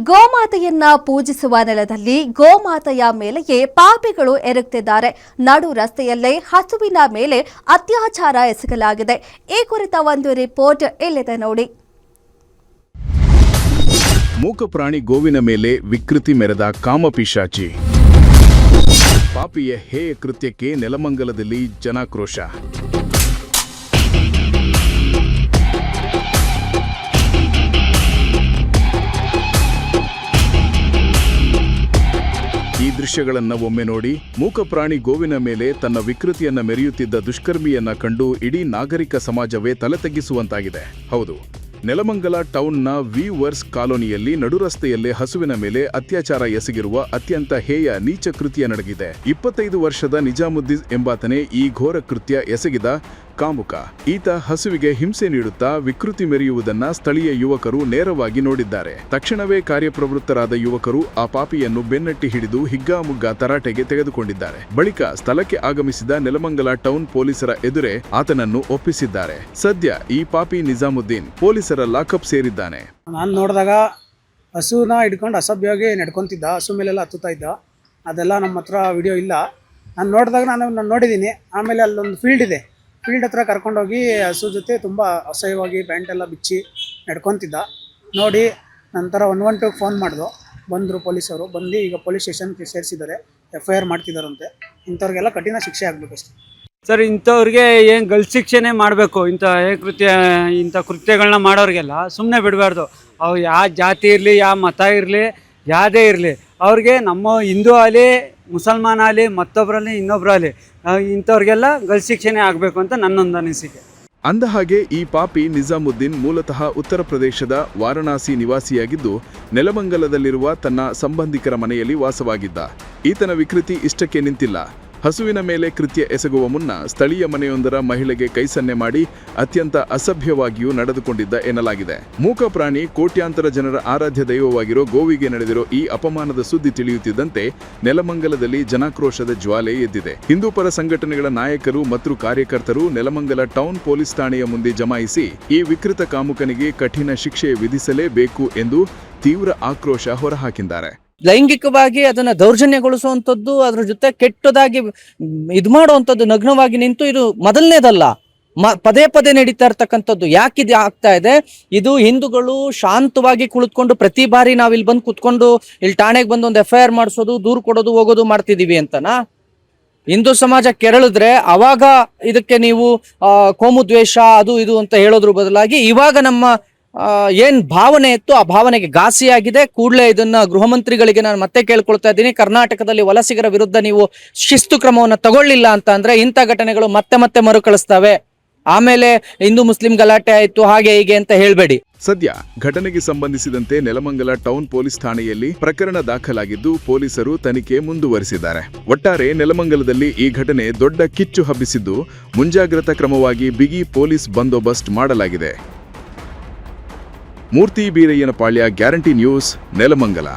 ಗೋಮಾತೆಯನ್ನ ಪೂಜಿಸುವ ನೆಲದಲ್ಲಿ ಗೋಮಾತೆಯ ಮೇಲೆಯೇ ಪಾಪಿಗಳು ಎರಗುತ್ತಿದ್ದಾರೆ. ನಡು ರಸ್ತೆಯಲ್ಲೇ ಹಸುವಿನ ಮೇಲೆ ಅತ್ಯಾಚಾರ ಎಸಗಲಾಗಿದೆ. ಈ ಕುರಿತ ಒಂದು ರಿಪೋರ್ಟ್ ಇಲ್ಲಿದೆ ನೋಡಿ. ಮೂಕ ಪ್ರಾಣಿ ಗೋವಿನ ಮೇಲೆ ವಿಕೃತಿ ಮೆರೆದ ಕಾಮಪಿಶಾಚಿ. ಪಾಪಿಯ ಹೇಯ ಕೃತ್ಯಕ್ಕೆ ನೆಲಮಂಗಲದಲ್ಲಿ ಜನಾಕ್ರೋಶ. ಈ ದೃಶ್ಯಗಳನ್ನ ಒಮ್ಮೆ ನೋಡಿ. ಮೂಕ ಪ್ರಾಣಿ ಗೋವಿನ ಮೇಲೆ ತನ್ನ ವಿಕೃತಿಯನ್ನ ಮೆರೆಯುತ್ತಿದ್ದ ದುಷ್ಕರ್ಮಿಯನ್ನ ಕಂಡು ಇಡೀ ನಾಗರಿಕ ಸಮಾಜವೇ ತಲೆ ತಗ್ಗಿಸುವಂತಾಗಿದೆ. ಹೌದು, ನೆಲಮಂಗಲ ಟೌನ್ನ ವೀವರ್ಸ್ ಕಾಲೋನಿಯಲ್ಲಿ ನಡುರಸ್ತೆಯಲ್ಲೇ ಹಸುವಿನ ಮೇಲೆ ಅತ್ಯಾಚಾರ ಎಸಗಿರುವ ಅತ್ಯಂತ ಹೇಯ ನೀಚ ಕೃತ್ಯ ನಡೆದಿದೆ. 25 ವರ್ಷದ ನಿಜಾಮುದ್ದೀನ್ ಎಂಬಾತನೇ ಈ ಘೋರ ಕೃತ್ಯ ಎಸಗಿದ ಕಾಮುಕ. ಈತ ಹಸುವಿಗೆ ಹಿಂಸೆ ನೀಡುತ್ತಾ ವಿಕೃತಿ ಮೆರೆಯುವುದನ್ನ ಸ್ಥಳೀಯ ಯುವಕರು ನೇರವಾಗಿ ನೋಡಿದ್ದಾರೆ. ತಕ್ಷಣವೇ ಕಾರ್ಯಪ್ರವೃತ್ತರಾದ ಯುವಕರು ಆ ಪಾಪಿಯನ್ನು ಬೆನ್ನಟ್ಟಿ ಹಿಡಿದು ಹಿಗ್ಗಾಮುಗ್ಗಾ ತರಾಟೆಗೆ ತೆಗೆದುಕೊಂಡಿದ್ದಾರೆ. ಬಳಿಕ ಸ್ಥಳಕ್ಕೆ ಆಗಮಿಸಿದ ನೆಲಮಂಗಲ ಟೌನ್ ಪೊಲೀಸರ ಎದುರೇ ಆತನನ್ನು ಒಪ್ಪಿಸಿದ್ದಾರೆ. ಸದ್ಯ ಈ ಪಾಪಿ ನಿಜಾಮುದ್ದೀನ್ ಪೊಲೀಸರ ಲಾಕಪ್ ಸೇರಿದ್ದಾನೆ. ನಾನು ನೋಡಿದಾಗ ಹಸುನ ಹಿಡ್ಕೊಂಡು ಅಸಭ್ಯವಾಗಿ ನಡ್ಕೊಂತಿದ್ದ, ಹಸು ಮೇಲೆಲ್ಲ ಹತ್ತುತ್ತಾ ಇದ್ದ. ಅದೆಲ್ಲ ನಮ್ಮ ಹತ್ರ ವಿಡಿಯೋ ಇಲ್ಲ. ನಾನು ನೋಡಿದಾಗ ನಾನು ನೋಡಿದ್ದೀನಿ. ಆಮೇಲೆ ಅಲ್ಲೊಂದು ಫೀಲ್ಡ್ ಇದೆ, ಫೀಲ್ಡ್ ಹತ್ರ ಕರ್ಕೊಂಡೋಗಿ ಹಸು ಜೊತೆ ತುಂಬ ಅಸಹ್ಯವಾಗಿ ಪ್ಯಾಂಟೆಲ್ಲ ಬಿಚ್ಚಿ ನಡ್ಕೊತಿದ್ದ ನೋಡಿ. ನಂತರ 112 ಫೋನ್ ಮಾಡಿದ್ರು, ಬಂದರು ಪೊಲೀಸರು. ಬಂದು ಈಗ ಪೊಲೀಸ್ ಸ್ಟೇಷನ್ಗೆ ಸೇರಿಸಿದ್ದಾರೆ, FIR ಮಾಡ್ತಿದ್ದಾರಂತೆ. ಇಂಥವ್ರಿಗೆಲ್ಲ ಕಠಿಣ ಶಿಕ್ಷೆ ಆಗಬೇಕು ಅಷ್ಟೇ ಸರ್. ಇಂಥವ್ರಿಗೆ ಏನು ಗಲ್ಲು ಶಿಕ್ಷೆನೇ ಮಾಡಬೇಕು. ಇಂಥ ಕೃತ್ಯಗಳನ್ನ ಮಾಡೋರಿಗೆಲ್ಲ ಸುಮ್ಮನೆ ಬಿಡಬಾರ್ದು. ಅವ್ರು ಯಾವ ಜಾತಿ ಇರಲಿ, ಯಾವ ಮತ ಇರಲಿ, ಯಾವುದೇ ಇರಲಿ, ಅವ್ರಿಗೆ ನಮ್ಮ ಹಿಂದೂ ಆಗಲಿ, ಮುಸಲ್ಮಾನ ಆಗಲಿ, ಮತ್ತೊಬ್ಬರಲ್ಲಿ ಇನ್ನೊಬ್ಬರಲ್ಲಿ, ಇಂಥವ್ರಿಗೆಲ್ಲ ಗಲ್ಲು ಶಿಕ್ಷೆನೇ ಆಗಬೇಕು ಅಂತ ನನ್ನೊಂದು ಅನಿಸಿಕೆ. ಅಂದಹಾಗೆ ಈ ಪಾಪಿ ನಿಜಾಮುದ್ದೀನ್ ಮೂಲತಃ ಉತ್ತರ ಪ್ರದೇಶದ ವಾರಣಾಸಿ ನಿವಾಸಿಯಾಗಿದ್ದು ನೆಲಮಂಗಲದಲ್ಲಿರುವ ತನ್ನ ಸಂಬಂಧಿಕರ ಮನೆಯಲ್ಲಿ ವಾಸವಾಗಿದ್ದ. ಈತನ ವಿಕೃತಿ ಇಷ್ಟಕ್ಕೆ ನಿಂತಿಲ್ಲ. ಹಸುವಿನ ಮೇಲೆ ಕೃತ್ಯ ಎಸಗುವ ಮುನ್ನ ಸ್ಥಳೀಯ ಮನೆಯೊಂದರ ಮಹಿಳೆಗೆ ಕೈಸನ್ನೆ ಮಾಡಿ ಅತ್ಯಂತ ಅಸಭ್ಯವಾಗಿಯೂ ನಡೆದುಕೊಂಡಿದ್ದ ಎನ್ನಲಾಗಿದೆ. ಮೂಕ ಪ್ರಾಣಿ ಕೋಟ್ಯಾಂತರ ಜನರ ಆರಾಧ್ಯ ದೈವವಾಗಿರೋ ಗೋವಿಗೆ ನಡೆದಿರೋ ಈ ಅಪಮಾನದ ಸುದ್ದಿ ತಿಳಿಯುತ್ತಿದ್ದಂತೆ ನೆಲಮಂಗಲದಲ್ಲಿ ಜನಾಕ್ರೋಶದ ಜ್ವಾಲೆ ಎದ್ದಿದೆ. ಹಿಂದೂ ಪರ ಸಂಘಟನೆಗಳ ನಾಯಕರು ಮತ್ತು ಕಾರ್ಯಕರ್ತರು ನೆಲಮಂಗಲ ಟೌನ್ ಪೊಲೀಸ್ ಠಾಣೆಯ ಮುಂದೆ ಜಮಾಯಿಸಿ ಈ ವಿಕೃತ ಕಾಮುಕನಿಗೆ ಕಠಿಣ ಶಿಕ್ಷೆ ವಿಧಿಸಲೇಬೇಕು ಎಂದು ತೀವ್ರ ಆಕ್ರೋಶ ಹೊರಹಾಕಿದ್ದಾರೆ. ಲೈಂಗಿಕವಾಗಿ ಅದನ್ನ ದೌರ್ಜನ್ಯಗೊಳಿಸುವಂಥದ್ದು, ಅದ್ರ ಜೊತೆ ಕೆಟ್ಟದಾಗಿ ಇದು ಮಾಡುವಂಥದ್ದು, ನಗ್ನವಾಗಿ ನಿಂತು ಇದು ಮೊದಲನೇದಲ್ಲ, ಪದೇ ಪದೇ ನಡೀತಾ ಇರ್ತಕ್ಕಂಥದ್ದು. ಯಾಕಿದು ಆಗ್ತಾ ಇದೆ? ಇದು ಹಿಂದೂಗಳು ಶಾಂತವಾಗಿ ಕುಳಿತುಕೊಂಡು ಪ್ರತಿ ಬಾರಿ ನಾವ್ ಇಲ್ಲಿ ಬಂದು ಕುತ್ಕೊಂಡು ಇಲ್ಲಿ ಠಾಣೆಗೆ ಬಂದು ಒಂದು FIR ಮಾಡಿಸೋದು, ದೂರು ಕೊಡೋದು, ಹೋಗೋದು ಮಾಡ್ತಿದೀವಿ ಅಂತನಾ? ಹಿಂದೂ ಸಮಾಜ ಕೆರಳಿದ್ರೆ ಅವಾಗ ಇದಕ್ಕೆ ನೀವು ಕೋಮು ದ್ವೇಷ ಅದು ಇದು ಅಂತ ಹೇಳೋದ್ರ ಬದಲಾಗಿ ಇವಾಗ ನಮ್ಮ ಏನ್ ಭಾವನೆ ಇತ್ತು ಆ ಭಾವನೆಗೆ ಘಾಸಿಯಾಗಿದೆ. ಕೂಡಲೇ ಇದನ್ನ ಗೃಹ ಮಂತ್ರಿಗಳಿಗೆ ನಾನು ಮತ್ತೆ ಕೇಳ್ಕೊಳ್ತಾ ಇದ್ದೀನಿ. ಕರ್ನಾಟಕದಲ್ಲಿ ವಲಸಿಗರ ವಿರುದ್ಧ ನೀವು ಶಿಸ್ತು ಕ್ರಮವನ್ನು ತಗೊಳ್ಳಿಲ್ಲ ಅಂತ ಅಂದ್ರೆ ಇಂಥ ಘಟನೆಗಳು ಮತ್ತೆ ಮತ್ತೆ ಮರುಕಳಿಸ್ತವೆ. ಆಮೇಲೆ ಹಿಂದೂ ಮುಸ್ಲಿಂ ಗಲಾಟೆ ಆಯ್ತು ಹಾಗೆ ಹೀಗೆ ಅಂತ ಹೇಳ್ಬೇಡಿ. ಸದ್ಯ ಘಟನೆಗೆ ಸಂಬಂಧಿಸಿದಂತೆ ನೆಲಮಂಗಲ ಟೌನ್ ಪೊಲೀಸ್ ಠಾಣೆಯಲ್ಲಿ ಪ್ರಕರಣ ದಾಖಲಾಗಿದ್ದು ಪೊಲೀಸರು ತನಿಖೆ ಮುಂದುವರಿಸಿದ್ದಾರೆ. ಒಟ್ಟಾರೆ ನೆಲಮಂಗಲದಲ್ಲಿ ಈ ಘಟನೆ ದೊಡ್ಡ ಕಿಚ್ಚು ಹಬ್ಬಿಸಿದ್ದು ಮುಂಜಾಗ್ರತಾ ಕ್ರಮವಾಗಿ ಬಿಗಿ ಪೊಲೀಸ್ ಬಂದೋಬಸ್ತ್ ಮಾಡಲಾಗಿದೆ. ಮೂರ್ತಿ ಬೀರಯ್ಯನ ಪಾಳ್ಯ, ಗ್ಯಾರಂಟಿ ನ್ಯೂಸ್, ನೆಲಮಂಗಲ.